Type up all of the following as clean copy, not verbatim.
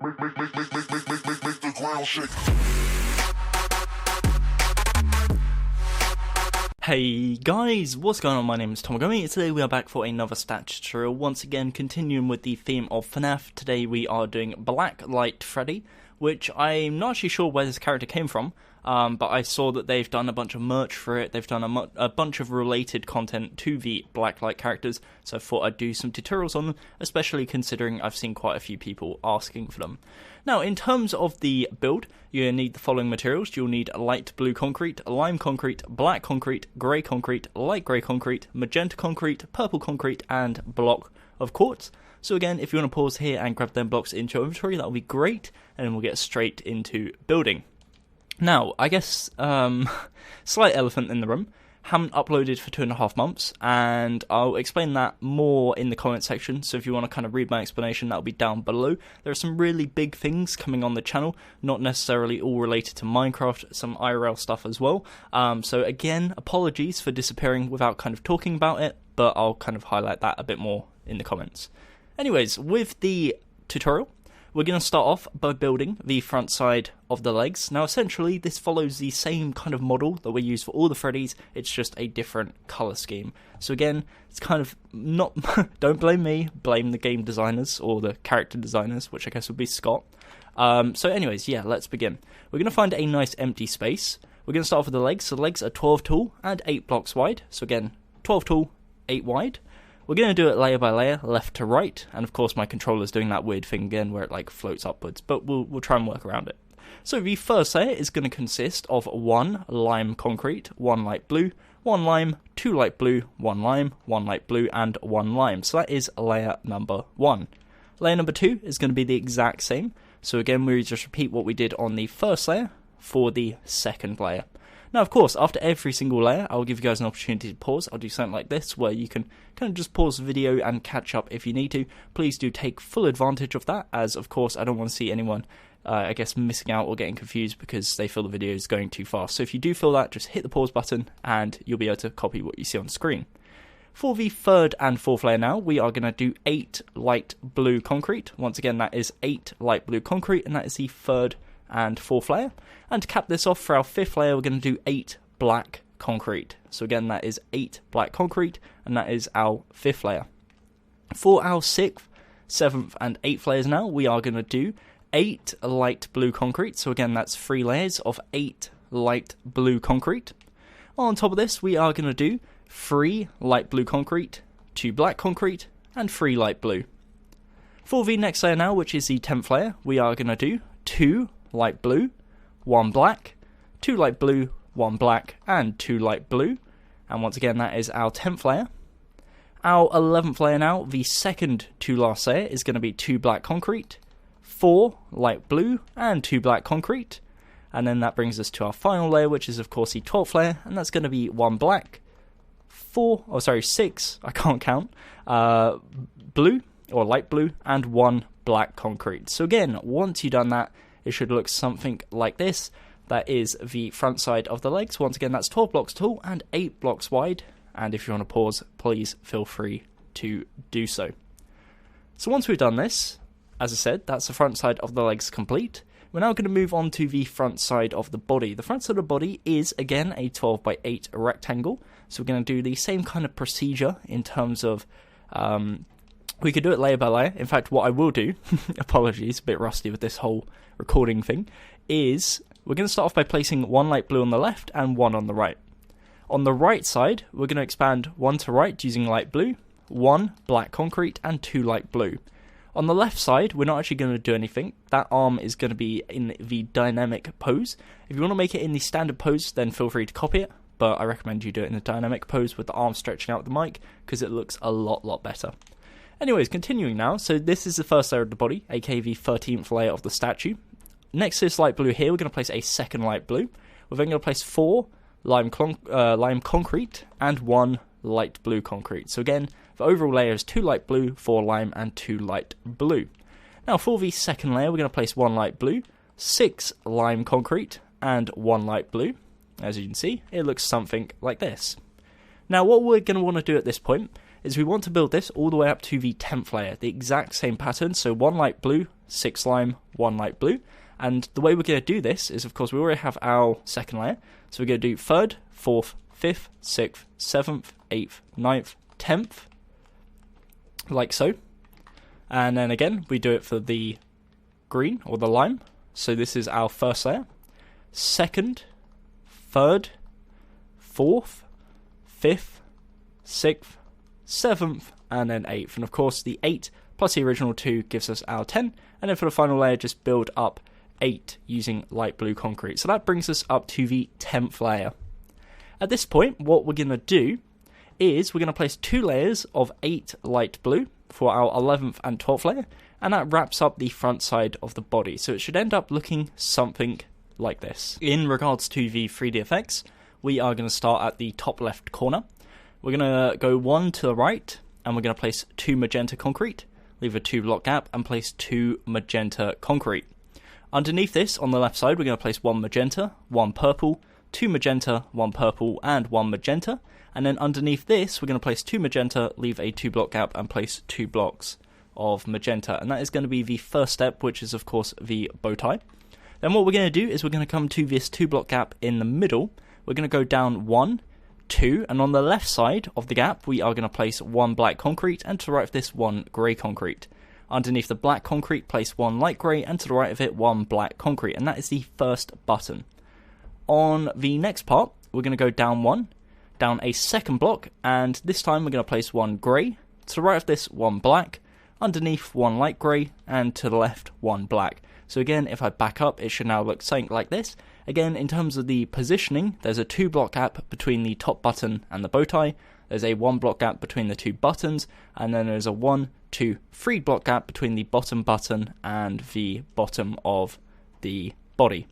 the ground shake. Hey guys, what's going on? My name is Gummy, and today we are back for another stat tutorial, once again continuing with the theme of FNAF. Today we are doing Blacklight Freddy, which I'm not actually sure where this character came from, but I saw that they've done a bunch of merch for it, they've done a bunch of related content to the Blacklight characters, so I thought I'd do some tutorials on them, especially considering I've seen quite a few people asking for them. Now, in terms of the build, you need the following materials. You'll need light blue concrete, lime concrete, black concrete, grey concrete, light grey concrete, magenta concrete, purple concrete, and block of quartz. So again, if you want to pause here and grab them blocks into your inventory, that'll be great, and then we'll get straight into building. Now, I guess, slight elephant in the room, haven't uploaded for 2.5 months, and I'll explain that more in the comment section, so if you want to kind of read my explanation, that'll be down below. There are some really big things coming on the channel, not necessarily all related to Minecraft, some IRL stuff as well, so again, apologies for disappearing without kind of talking about it, but I'll kind of highlight that a bit more in the comments. Anyways, with the tutorial, we're going to start off by building the front side of the legs. Now essentially this follows the same kind of model that we use for all the Freddys, it's just a different colour scheme. So again, it's kind of not, don't blame me, blame the game designers or the character designers, which I guess would be Scott. So anyways, yeah, let's begin. We're going to find a nice empty space. We're going to start off with the legs. So the legs are 12 tall and 8 blocks wide. So again, 12 tall, 8 wide. We're going to do it layer by layer, left to right, and of course my controller's doing that weird thing again where it like floats upwards, but we'll try and work around it. So the first layer is going to consist of 1 lime concrete, 1 light blue, 1 lime, 2 light blue, 1 lime, 1 light blue, and 1 lime. So that is layer number 1. Layer number 2 is going to be the exact same, so again we just repeat what we did on the first layer for the second layer. Now, of course, after every single layer, I'll give you guys an opportunity to pause. I'll do something like this, where you can kind of just pause the video and catch up if you need to. Please do take full advantage of that, as, of course, I don't want to see anyone, I guess, missing out or getting confused because they feel the video is going too fast. So if you do feel that, just hit the pause button, and you'll be able to copy what you see on screen. For the third and fourth layer now, we are going to do 8 light blue concrete. Once again, that is 8 light blue concrete, and that is the third and fourth layer. And to cap this off, for our fifth layer, we're going to do 8 black concrete. So again, that is 8 black concrete, and that is our fifth layer. For our 6th, 7th, and 8th layers now, we are going to do 8 light blue concrete. So again, that's 3 layers of 8 light blue concrete. On top of this, we are going to do 3 light blue concrete, 2 black concrete, and 3 light blue. For the next layer now, which is the 10th layer, we are going to do 2 light blue, 1 black, 2 light blue, 1 black, and 2 light blue. And once again, that is our 10th layer. Our 11th layer now, the second to last layer, is going to be 2 black concrete, 4 light blue, and 2 black concrete. And then that brings us to our final layer, which is of course the 12th layer, and that's going to be 1 black, 6, I can't count, blue, or light blue, and 1 black concrete. So again, once you've done that, it should look something like this. That is the front side of the legs. Once again, that's 12 blocks tall and 8 blocks wide. And if you want to pause, please feel free to do so. So once we've done this, as I said, that's the front side of the legs complete. We're now going to move on to the front side of the body. The front side of the body is, again, a 12 by 8 rectangle. So we're going to do the same kind of procedure in terms of... we could do it layer by layer. In fact, what I will do, apologies, a bit rusty with this whole recording thing, is we're going to start off by placing 1 light blue on the left and 1 on the right. On the right side, we're going to expand 1 to right using light blue, 1 black concrete, and 2 light blue. On the left side, we're not actually going to do anything. That arm is going to be in the dynamic pose. If you want to make it in the standard pose, then feel free to copy it, but I recommend you do it in the dynamic pose with the arm stretching out the mic, because it looks a lot better. Anyways, continuing now, so this is the first layer of the body, aka the 13th layer of the statue. Next to this light blue here, we're going to place a second light blue. We're then going to place 4 lime concrete and 1 light blue concrete. So again, the overall layer is 2 light blue, 4 lime, and 2 light blue. Now for the second layer, we're going to place 1 light blue, 6 lime concrete, and 1 light blue. As you can see, it looks something like this. Now what we're going to want to do at this point is we want to build this all the way up to the 10th layer, the exact same pattern, so 1 light blue, 6 lime, 1 light blue, and the way we're going to do this is, of course, we already have our second layer, so we're going to do 3rd, 4th, 5th, 6th, 7th, 8th, 9th, 10th, like so, and then again, we do it for the green, or the lime, so this is our first layer, 2nd, 3rd, 4th, 5th, 6th, 7th, and then 8th. And of course, the 8 plus the original 2 gives us our 10. And then for the final layer, just build up 8 using light blue concrete. So that brings us up to the 10th layer. At this point, what we're going to do is we're going to place 2 layers of 8 light blue for our 11th and 12th layer. And that wraps up the front side of the body. So it should end up looking something like this. In regards to the 3D effects, we are going to start at the top left corner. We're going to go 1 to the right, and we're going to place 2 magenta concrete, leave a 2 block gap, and place 2 magenta concrete. Underneath this, on the left side, we're going to place 1 magenta, 1 purple, 2 magenta, 1 purple, and 1 magenta. And then underneath this, we're going to place 2 magenta, leave a 2 block gap, and place 2 blocks of magenta. And that is going to be the first step, which is, of course, the bow tie. Then what we're going to do is we're going to come to this 2 block gap in the middle. We're going to go down 1, 2, and on the left side of the gap, we are going to place 1 black concrete, and to the right of this, 1 grey concrete. Underneath the black concrete, place 1 light grey, and to the right of it, 1 black concrete, and that is the first button. On the next part, we're going to go down 1, down a second block, and this time we're going to place 1 grey, to the right of this, 1 black, underneath 1 light grey, and to the left, 1 black. So again, if I back up, it should now look something like this. Again, in terms of the positioning, there's a 2 block gap between the top button and the bow tie, there's a 1 block gap between the 2 buttons, and then there's a 1, 2, 3 block gap between the bottom button and the bottom of the body.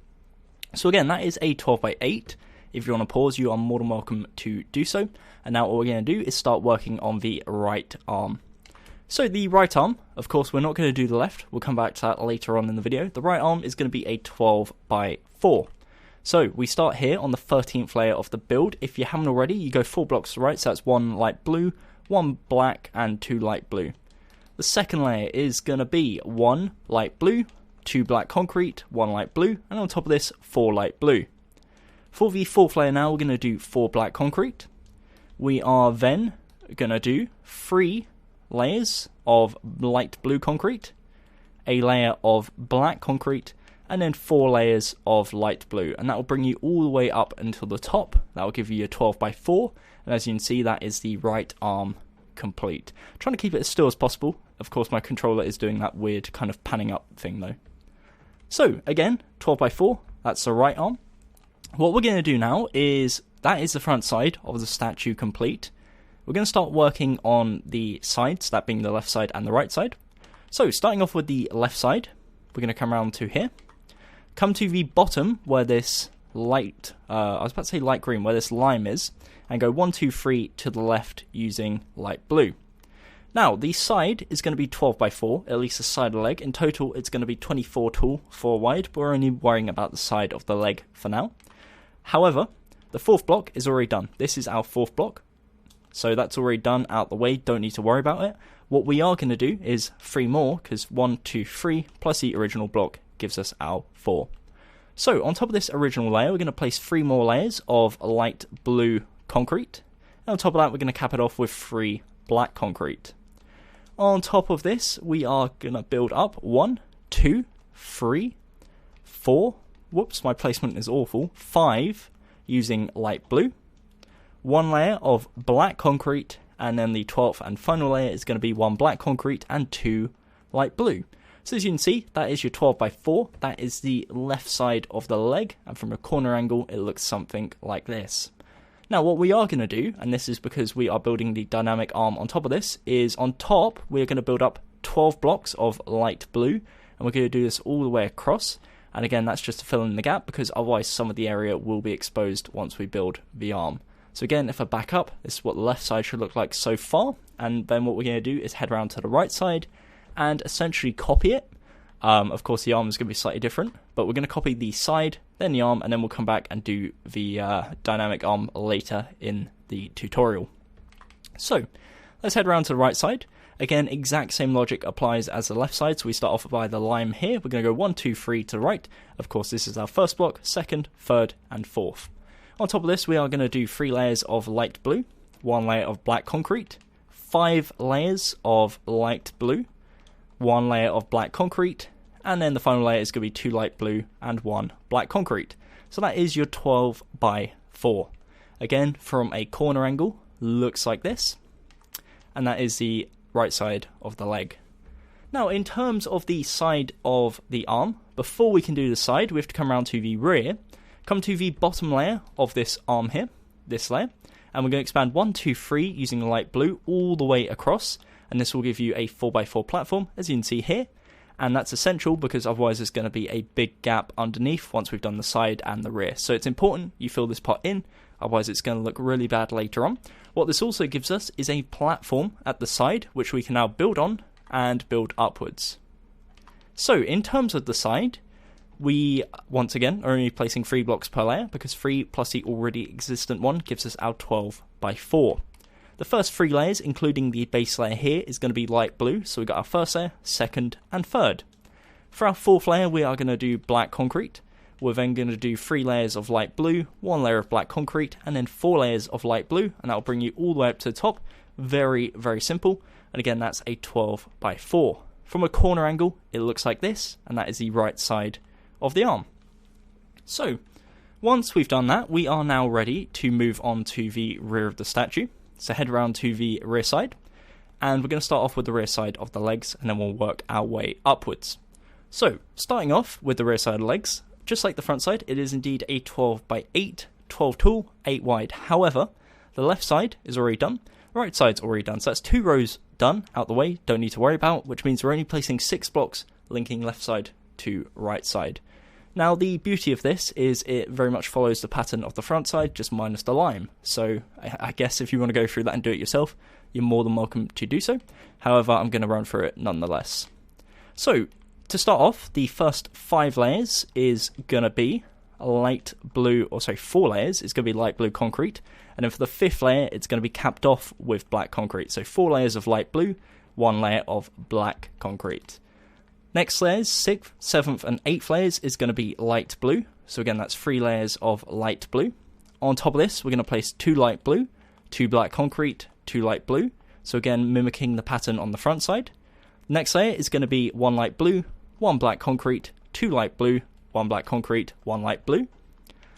So again, that is a 12 by 8. If you want to pause, you are more than welcome to do so. And now what we're going to do is start working on the right arm. So the right arm, of course, we're not going to do the left. We'll come back to that later on in the video. The right arm is going to be a 12 by 4. So we start here on the 13th layer of the build. If you haven't already, you go 4 blocks to the right. So that's 1 light blue, 1 black, and 2 light blue. The second layer is going to be 1 light blue, 2 black concrete, 1 light blue, and on top of this, 4 light blue. For the fourth layer now, we're going to do 4 black concrete. We are then going to do 3 layers of light blue concrete, a layer of black concrete, and then 4 layers of light blue, and that will bring you all the way up until the top. That will give you a 12 by 4, and as you can see, that is the right arm complete. I'm trying to keep it as still as possible. Of course, my controller is doing that weird kind of panning up thing though. So again, 12 by 4, that's the right arm. What we're going to do now is, that is the front side of the statue complete. We're going to start working on the sides, that being the left side and the right side. So starting off with the left side, we're going to come around to here. Come to the bottom where this light, I was about to say light green, where this lime is, and go 1, 2, 3 to the left using light blue. Now, the side is going to be 12 by 4, at least the side of the leg. In total, it's going to be 24 tall, 4 wide, but we're only worrying about the side of the leg for now. However, the 4th block is already done. This is our 4th block. So that's already done, out the way, don't need to worry about it. What we are going to do is 3 more, because 1, 2, 3, plus the original block gives us our 4. So on top of this original layer, we're going to place 3 more layers of light blue concrete. And on top of that, we're going to cap it off with 3 black concrete. On top of this, we are going to build up 1, 2, 3, 4, whoops, my placement is awful, 5 using light blue, 1 layer of black concrete, and then the 12th and final layer is going to be 1 black concrete and 2 light blue. So as you can see, that is your 12 by 4, that is the left side of the leg, and from a corner angle it looks something like this. Now what we are going to do, and this is because we are building the dynamic arm on top of this, is on top we're going to build up 12 blocks of light blue, and we're going to do this all the way across. And again, that's just to fill in the gap, because otherwise some of the area will be exposed once we build the arm. So again, if I back up, this is what the left side should look like so far, and then what we're going to do is head around to the right side and essentially copy it. Of course, the arm is going to be slightly different, but we're going to copy the side, then the arm, and then we'll come back and do the dynamic arm later in the tutorial. So Let's head around to the right side. Again, exact same logic applies as the left side, so we start off by the lime here. We're going to go 1, 2, 3 to the right. Of course, this is our first block, second, third, and fourth. On top of this, we are going to do 3 layers of light blue, 1 layer of black concrete, 5 layers of light blue, 1 layer of black concrete, and then the final layer is going to be 2 light blue and 1 black concrete. So that is your 12 by 4. Again, from a corner angle, looks like this. And that is the right side of the leg. Now, in terms of the side of the arm, before we can do the side, we have to come around to the rear, come to the bottom layer of this arm here, this layer, and we're going to expand 1, 2, 3 using the light blue all the way across, and this will give you a 4x4 platform, as you can see here, and that's essential because otherwise there's going to be a big gap underneath once we've done the side and the rear. So it's important you fill this part in, otherwise it's going to look really bad later on. What this also gives us is a platform at the side, which we can now build on and build upwards. So in terms of the side, we once again are only placing 3 blocks per layer because 3 plus the already existent one gives us our 12 by 4. The first 3 layers, including the base layer here, is going to be light blue, so we've got our first layer, second, and third. For our fourth layer, we are going to do black concrete. We're then going to do 3 layers of light blue, 1 layer of black concrete, and then 4 layers of light blue, and that will bring you all the way up to the top. Very, very simple. And again, that's a 12 by 4. From a corner angle, it looks like this, and that is the right side of the arm. So, once we've done that, we are now ready to move on to the rear of the statue. So head around to the rear side, and we're going to start off with the rear side of the legs, and then we'll work our way upwards. So, starting off with the rear side of the legs, just like the front side, it is indeed a 12 by 8, 12 tall, 8 wide. However, the left side is already done, the right side's already done, so that's 2 rows done, out the way, don't need to worry about, which means we're only placing 6 blocks linking left side to right side. Now, the beauty of this is it very much follows the pattern of the front side, just minus the lime. So, I guess if you want to go through that and do it yourself, you're more than welcome to do so. However, I'm going to run through it nonetheless. So, to start off, the first 5 layers is going to be light blue, 4 layers, it's going to be light blue concrete. And then for the 5th layer, it's going to be capped off with black concrete. So 4 layers of light blue, 1 layer of black concrete. Next layers, 6th, 7th and 8th layers is going to be light blue. So again, that's 3 layers of light blue. On top of this, we're going to place 2 light blue, 2 black concrete, 2 light blue. So again, mimicking the pattern on the front side. Next layer is going to be 1 light blue, 1 black concrete, 2 light blue, 1 black concrete, 1 light blue.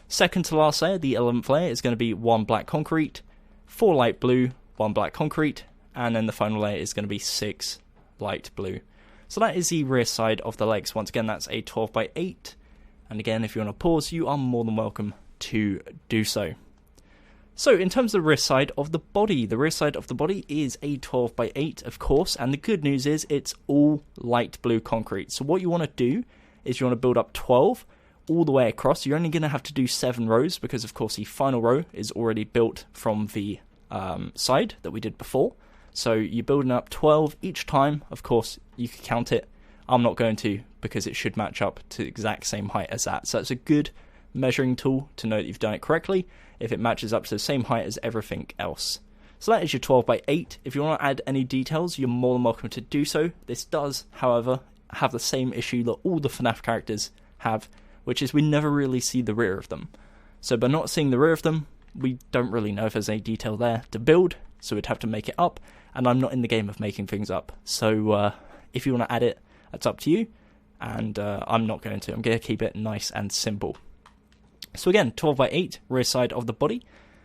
Second to last layer, the 11th layer, is going to be 1 black concrete, 4 light blue, 1 black concrete, and then the final layer is going to be 6 light blue. So that is the rear side of the legs. Once again, that's a 12 by 8. And again, if you want to pause, you are more than welcome to do so. So in terms of the rear side of the body is a 12 by 8, of course. And the good news is it's all light blue concrete. So what you want to do is you want to build up 12 all the way across. You're only going to have to do 7 rows because, of course, the final row is already built from the side that we did before. So you're building up 12 each time. Of course, you can count it. I'm not going to because it should match up to the exact same height as that. So it's a good measuring tool to know that you've done it correctly if it matches up to the same height as everything else. So that is your 12 by 8. If you want to add any details, you're more than welcome to do so. This does, however, have the same issue that all the FNAF characters have, which is we never really see the rear of them. So by not seeing the rear of them, we don't really know if there's any detail there to build, so we'd have to make it up, and I'm not in the game of making things up. So if you want to add it, that's up to you, and I'm not going to. I'm going to keep it nice and simple. So again, 12 by 8, rear side of the body.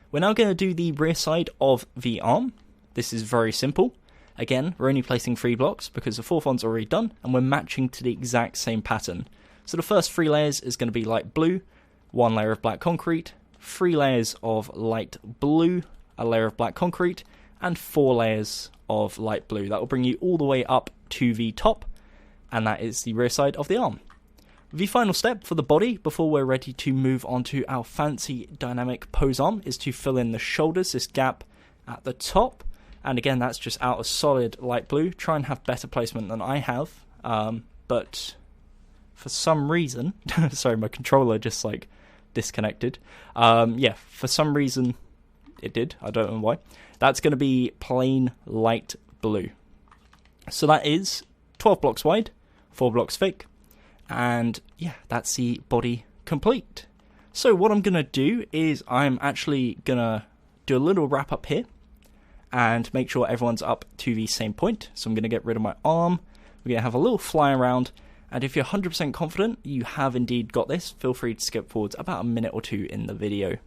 We're now going to do the rear side of the arm. This is very simple. Again, we're only placing 3 blocks because the 4th one's already done, and we're matching to the exact same pattern. So the first 3 layers is going to be light blue, 1 layer of black concrete, 3 layers of light blue, a layer of black concrete, and 4 layers of light blue. That will bring you all the way up to the top, and that is the rear side of the arm. The final step for the body before we're ready to move on to our fancy dynamic pose arm is to fill in the shoulders, this gap at the top. And again, that's just out of solid light blue. Try and have better placement than I have, but for some reason, sorry, my controller just like disconnected. For some reason it did, I don't know why. That's going to be plain light blue. So that is 12 blocks wide, 4 blocks thick, and yeah, that's the body complete. So what I'm going to do is I'm actually going to do a little wrap up here and make sure everyone's up to the same point. So I'm going to get rid of my arm. We're going to have a little fly around, and if you're 100% confident you have indeed got this, feel free to skip forwards about a minute or two in the video.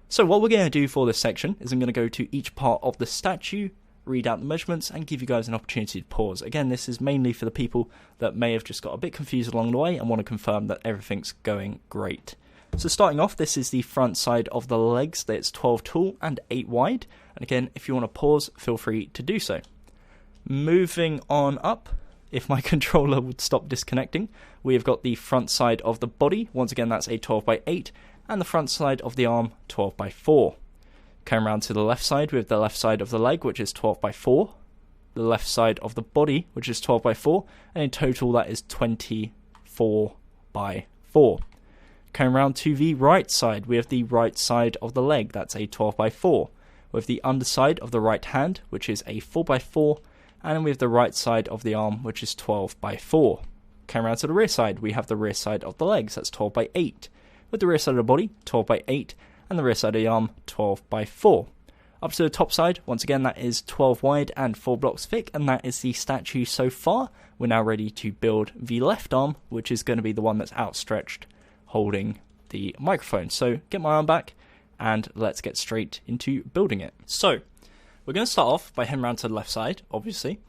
So what we're going to do for this section is I'm going to go to each part of the statue, read out the measurements, and give you guys an opportunity to pause. Again, this is mainly for the people that may have just got a bit confused along the way and want to confirm that everything's going great. So starting off, this is the front side of the legs. That's 12 tall and 8 wide. And again, if you want to pause, feel free to do so. Moving on up, if my controller would stop disconnecting, we have got the front side of the body. Once again, that's a 12 by 8. And the front side of the arm, 12 by 4. Coming around to the left side, we have the left side of the leg, which is 12 by 4. The left side of the body, which is 12 by 4. And in total, that is 24 by 4. Coming around to the right side, we have the right side of the leg, that's a 12 by 4. We have the underside of the right hand, which is a 4 by 4. And then we have the right side of the arm, which is 12 by 4. Coming around to the rear side, we have the rear side of the legs, that's 12 by 8. With the rear side of the body, 12 by 8, and the rear side of the arm, 12 by 4. Up to the top side, once again, that is 12 wide and 4 blocks thick, and that is the statue so far. We're now ready to build the left arm, which is going to be the one that's outstretched, holding the microphone. So get my arm back, and let's get straight into building it. So we're going to start off by heading around to the left side, obviously.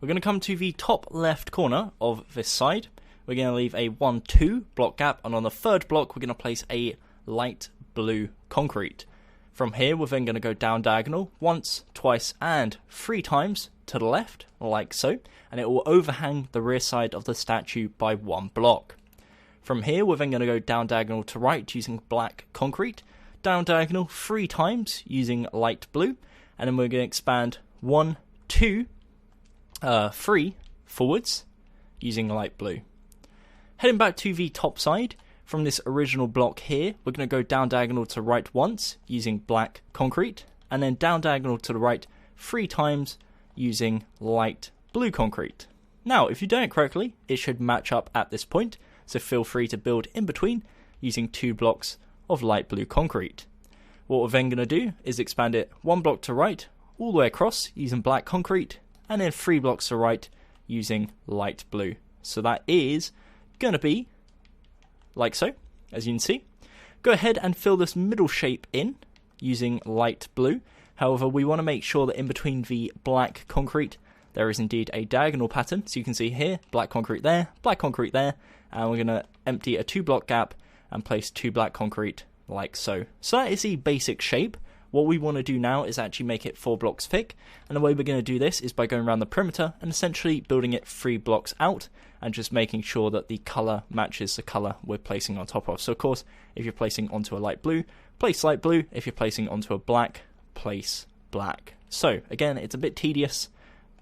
We're going to come to the top left corner of this side. We're going to leave a 1-2 block gap, and on the third block we're going to place a light blue concrete. From here we're then going to go down diagonal once, twice and 3 times to the left, like so, and it will overhang the rear side of the statue by 1 block. From here we're then going to go down diagonal to right using black concrete, down diagonal 3 times using light blue, and then we're going to expand 1, 2, 3 forwards using light blue. Heading back to the top side, from this original block here, we're going to go down diagonal to right once using black concrete, and then down diagonal to the right 3 times using light blue concrete. Now, if you do it correctly, it should match up at this point, so feel free to build in between using 2 blocks of light blue concrete. What we're then going to do is expand it 1 block to right, all the way across using black concrete, and then 3 blocks to right using light blue. So that is going to be like so, as you can see. Go ahead and fill this middle shape in using light blue. However, we want to make sure that in between the black concrete there is indeed a diagonal pattern. So you can see here, black concrete there, and we're going to empty a 2 block gap and place 2 black concrete like so. So that is the basic shape. What we want to do now is actually make it 4 blocks thick, and the way we're going to do this is by going around the perimeter and essentially building it 3 blocks out and just making sure that the colour matches the colour we're placing on top of. So of course, if you're placing onto a light blue, place light blue. If you're placing onto a black, place black. So again, it's a bit tedious,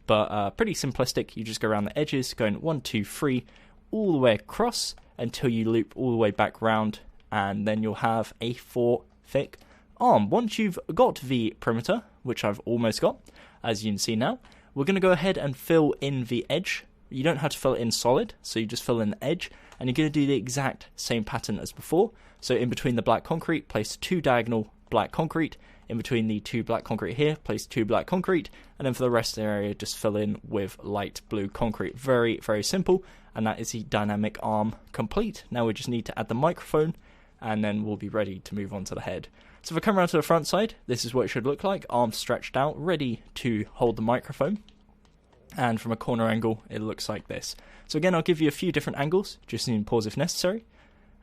but pretty simplistic. You just go around the edges, going 1, 2, 3, all the way across until you loop all the way back round, and then you'll have a 4 thick arm. Once you've got the perimeter, which I've almost got, as you can see now, we're going to go ahead and fill in the edge. You don't have to fill it in solid, so you just fill in the edge, and you're going to do the exact same pattern as before. So in between the black concrete, place 2 diagonal black concrete. In between the 2 black concrete here, place 2 black concrete, and then for the rest of the area, just fill in with light blue concrete. Very, very simple, and that is the dynamic arm complete. Now we just need to add the microphone, and then we'll be ready to move on to the head. So if I come around to the front side, this is what it should look like. Arms stretched out, ready to hold the microphone. And from a corner angle, it looks like this. So again, I'll give you a few different angles, just need to pause if necessary.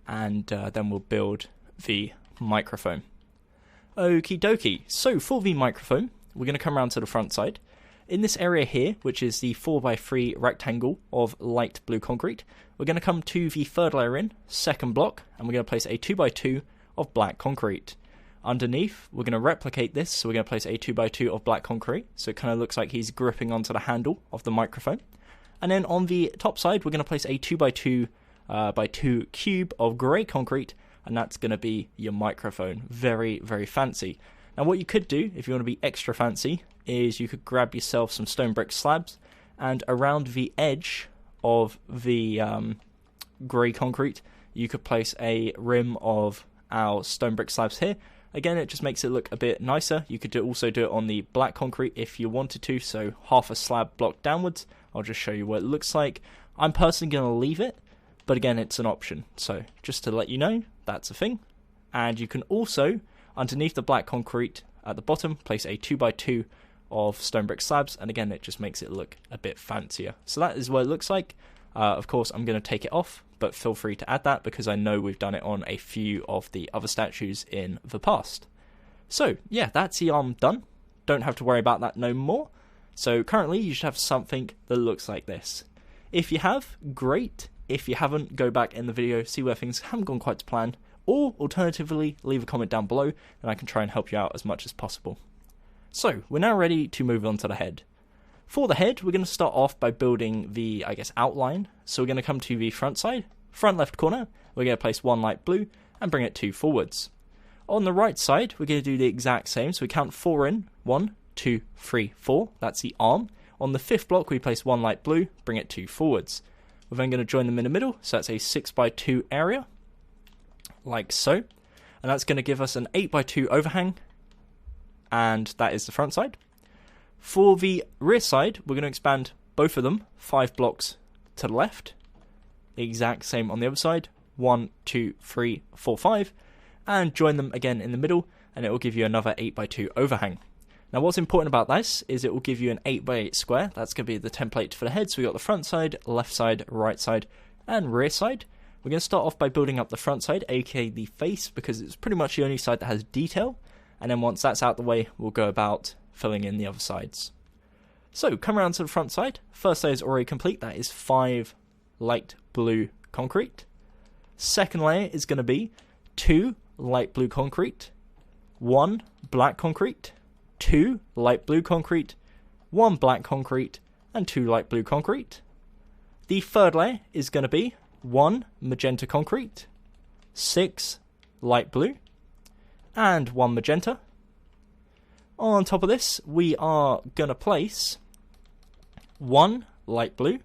And then we'll build the microphone. Okie dokie. So for the microphone, we're going to come around to the front side. In this area here, which is the 4x3 rectangle of light blue concrete, we're going to come to the third layer in, second block, and we're going to place a 2x2 of black concrete. Underneath, we're going to replicate this, so we're going to place a 2x2 of black concrete, so it kind of looks like he's gripping onto the handle of the microphone. And then on the top side, we're going to place a 2x2 by 2 cube of grey concrete, and that's going to be your microphone. Very, very fancy. Now what you could do, if you want to be extra fancy, is you could grab yourself some stone brick slabs, and around the edge of the grey concrete, you could place a rim of our stone brick slabs here. Again, it just makes it look a bit nicer. You could also do it on the black concrete if you wanted to, so half a slab blocked downwards. I'll just show you what it looks like. I'm personally going to leave it, but again, it's an option. So just to let you know, that's a thing. And you can also, underneath the black concrete at the bottom, place a 2x2 of stone brick slabs, and again, it just makes it look a bit fancier. So that is what it looks like. Of course, I'm going to take it off, but feel free to add that because I know we've done it on a few of the other statues in the past. So yeah, that's the arm done. Don't have to worry about that no more. So currently you should have something that looks like this. If you have, great. If you haven't, go back in the video, see where things haven't gone quite to plan, or alternatively, leave a comment down below and I can try and help you out as much as possible. So we're now ready to move on to the head. For the head, we're going to start off by building the, outline. So we're going to come to the front side, front left corner. We're going to place one light blue and bring it 2 forwards. On the right side, we're going to do the exact same. So we count 4 in. 1, 2, 3, 4. That's the arm. On the 5th block, we place one light blue, bring it 2 forwards. We're then going to join them in the middle. So that's a 6x2 area, like so. And that's going to give us an 8x2 overhang. And that is the front side. For the rear side, we're going to expand both of them 5 blocks to the left. The exact same on the other side. 1, 2, 3, 4, 5. And join them again in the middle, and it will give you another 8x2 overhang. Now what's important about this is it will give you an 8x8 square. That's going to be the template for the head. So we've got the front side, left side, right side, and rear side. We're going to start off by building up the front side, aka the face, because it's pretty much the only side that has detail. And then once that's out the way, we'll go about filling in the other sides. So come around to the front side. First layer is already complete. That is 5 light blue concrete. Second layer is going to be 2 light blue concrete, 1 black concrete, 2 light blue concrete, 1 black concrete, and 2 light blue concrete. The third layer is going to be 1 magenta concrete, 6 light blue, and 1 magenta. On top of this, we are going to place 1 light blue.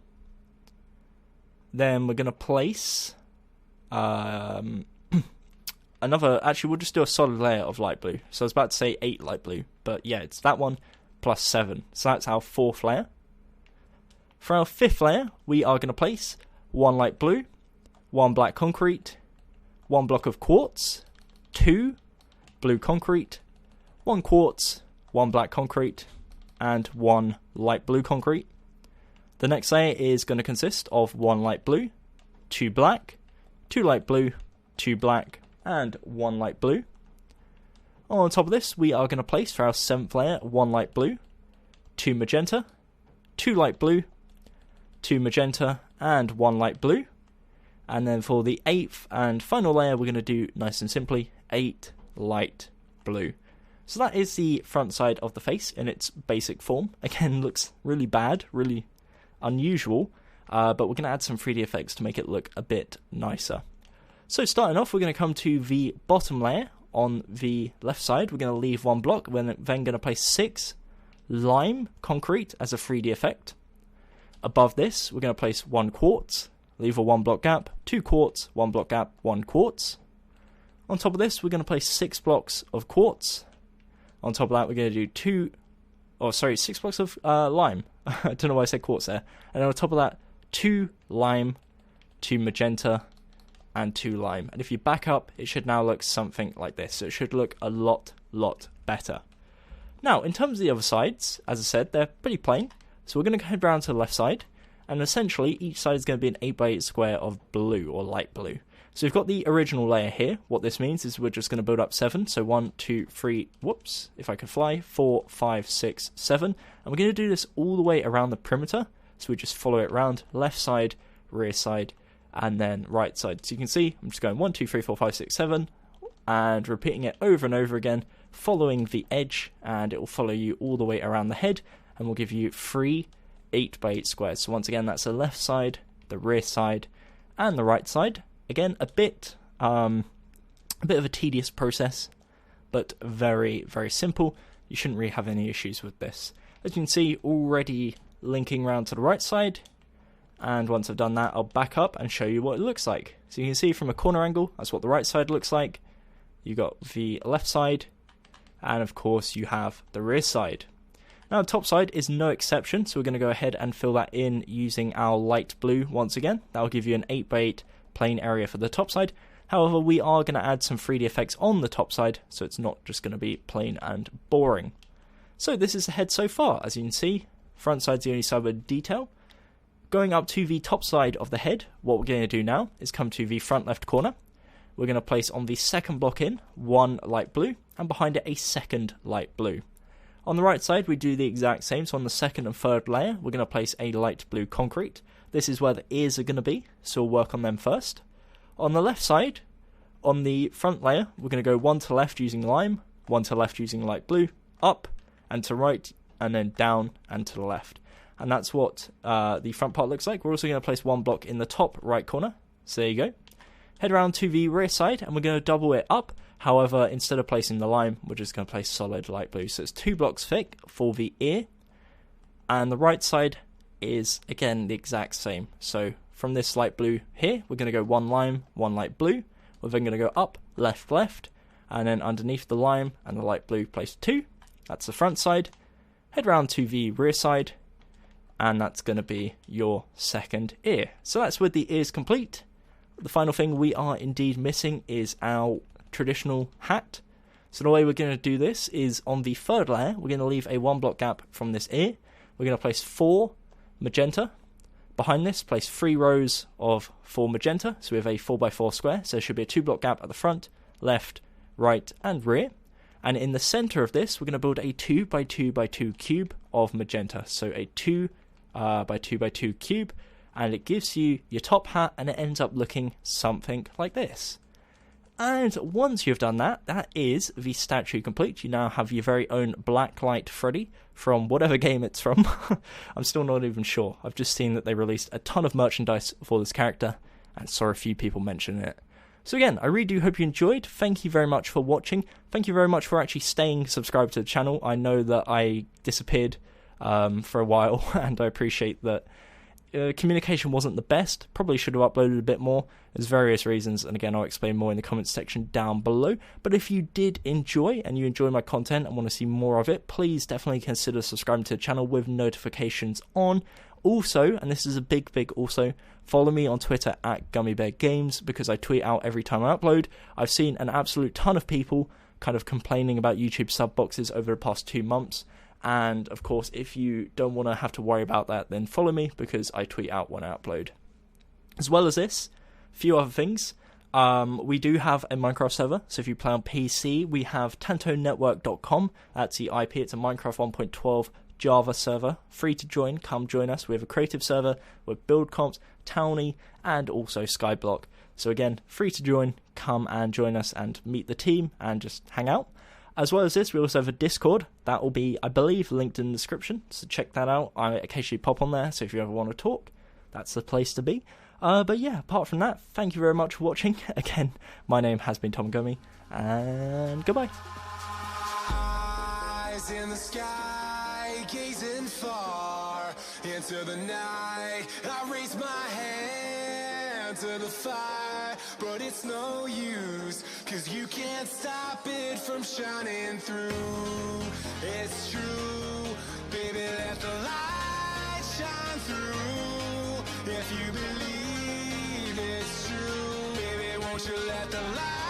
Then we're going to place another, actually we'll just do a solid layer of light blue. So I was about to say 8 light blue, but yeah, it's that one plus 7. So that's our 4th layer. For our 5th layer, we are going to place 1 light blue, 1 black concrete, 1 block of quartz, 2 blue concrete, 1 quartz, 1 black concrete, and 1 light blue concrete. The next layer is going to consist of 1 light blue, 2 black, 2 light blue, 2 black, and 1 light blue. On top of this, we are going to place for our 7th layer 1 light blue, 2 magenta, 2 light blue, 2 magenta, and 1 light blue. And then for the 8th and final layer, we're going to do nice and simply 8 light blue. So that is the front side of the face in its basic form. Again, looks really bad, really unusual, but we're going to add some 3D effects to make it look a bit nicer. So starting off, we're going to come to the bottom layer on the left side. We're going to leave 1 block, we're then going to place 6 lime concrete as a 3D effect. Above this, we're going to place 1 quartz, leave a 1 block gap, 2 quartz, 1 block gap, 1 quartz. On top of this, we're going to place 6 blocks of quartz. On top of that, we're going to do 6 blocks of lime. I don't know why I said quartz there. And on top of that, 2 lime, 2 magenta, and 2 lime. And if you back up, it should now look something like this. So it should look a lot better. Now, in terms of the other sides, as I said, they're pretty plain. So we're going to head round to the left side. And essentially, each side is going to be an 8x8 square of blue, or light blue. So we've got the original layer here. What this means is we're just going to build up 7. So 1, 2, 3, whoops, if I could fly, 4, 5, 6, 7. And we're going to do this all the way around the perimeter. So we just follow it around, left side, rear side, and then right side. So you can see, I'm just going 1, 2, 3, 4, 5, 6, 7, and repeating it over and over again, following the edge, and it will follow you all the way around the head, and will give you 3 8x8 squares. So once again, that's the left side, the rear side, and the right side. Again, a bit of a tedious process, but very, very simple. You shouldn't really have any issues with this. As you can see, already linking around to the right side. And once I've done that, I'll back up and show you what it looks like. So you can see from a corner angle, that's what the right side looks like. You got the left side, and of course you have the rear side. Now the top side is no exception, so we're going to go ahead and fill that in using our light blue once again. That will give you an 8x8 plain area for the top side. However, we are going to add some 3D effects on the top side, so it's not just going to be plain and boring. So this is the head so far. As you can see, front side's the only side with detail. Going up to the top side of the head, what we're going to do now is come to the front left corner. We're going to place on the second block in one light blue, and behind it a second light blue. On the right side, we do the exact same. So on the second and third layer, we're going to place a light blue concrete. This is where the ears are going to be, so we'll work on them first. On the left side, on the front layer, we're going to go one to left using lime, one to left using light blue, up and to right, and then down and to the left. And that's what the front part looks like. We're also going to place one block in the top right corner. So there you go. Head around to the rear side, and we're going to double it up. However, instead of placing the lime, we're just going to place solid light blue. So it's 2 blocks thick for the ear. And the right side is, again, the exact same. So from this light blue here, we're going to go one lime, one light blue. We're then going to go up, left, left. And then underneath the lime and the light blue, place 2. That's the front side. Head around to the rear side. And that's going to be your second ear. So that's with the ears complete. The final thing we are indeed missing is our traditional hat. So the way we're going to do this is on the third layer, we're going to leave a 1 block gap from this ear. We're going to place 4 magenta. Behind this, place 3 rows of 4 magenta. So we have a 4x4 square. So there should be a 2 block gap at the front, left, right, and rear. And in the center of this, we're going to build a 2x2x2 cube of magenta. So a 2x2x2 cube. And it gives you your top hat, and it ends up looking something like this. And once you've done that, that is the statue complete. You now have your very own Blacklight Freddy from whatever game it's from. I'm still not even sure. I've just seen that they released a ton of merchandise for this character, and saw a few people mention it. So again, I really do hope you enjoyed. Thank you very much for watching. Thank you very much for actually staying subscribed to the channel. I know that I disappeared for a while, and I appreciate that. Communication wasn't the best. Probably should have uploaded a bit more. There's various reasons, and again, I'll explain more in the comments section down below. But if you did enjoy, and you enjoy my content and want to see more of it, please definitely consider subscribing to the channel with notifications on. Also, and this is a big also, follow me on Twitter at GummyBearGames, because I tweet out every time I upload. I've seen an absolute ton of people kind of complaining about YouTube sub boxes over the past 2 months. And of course, if you don't want to have to worry about that, then follow me, because I tweet out when I upload. As well as this, a few other things. We do have a Minecraft server, so if you play on PC, we have TantoNetwork.com. That's the IP. It's a Minecraft 1.12 Java server. Free to join. Come join us. We have a creative server with build comps, Townie, and also Skyblock. So again, free to join. Come and join us and meet the team and just hang out. As well as this, we also have a Discord. That will be, I believe, linked in the description, so check that out. I occasionally pop on there, so if you ever want to talk, that's the place to be. But yeah, apart from that, thank you very much for watching. Again, my name has been Tom Gummy, and goodbye. Eyes in the sky, gazing far into the night. I raise my hand to the fire, but it's no use, 'cause you can't stop it from shining through. It's true, baby, let the light shine through. If you believe it's true, baby, won't you let the light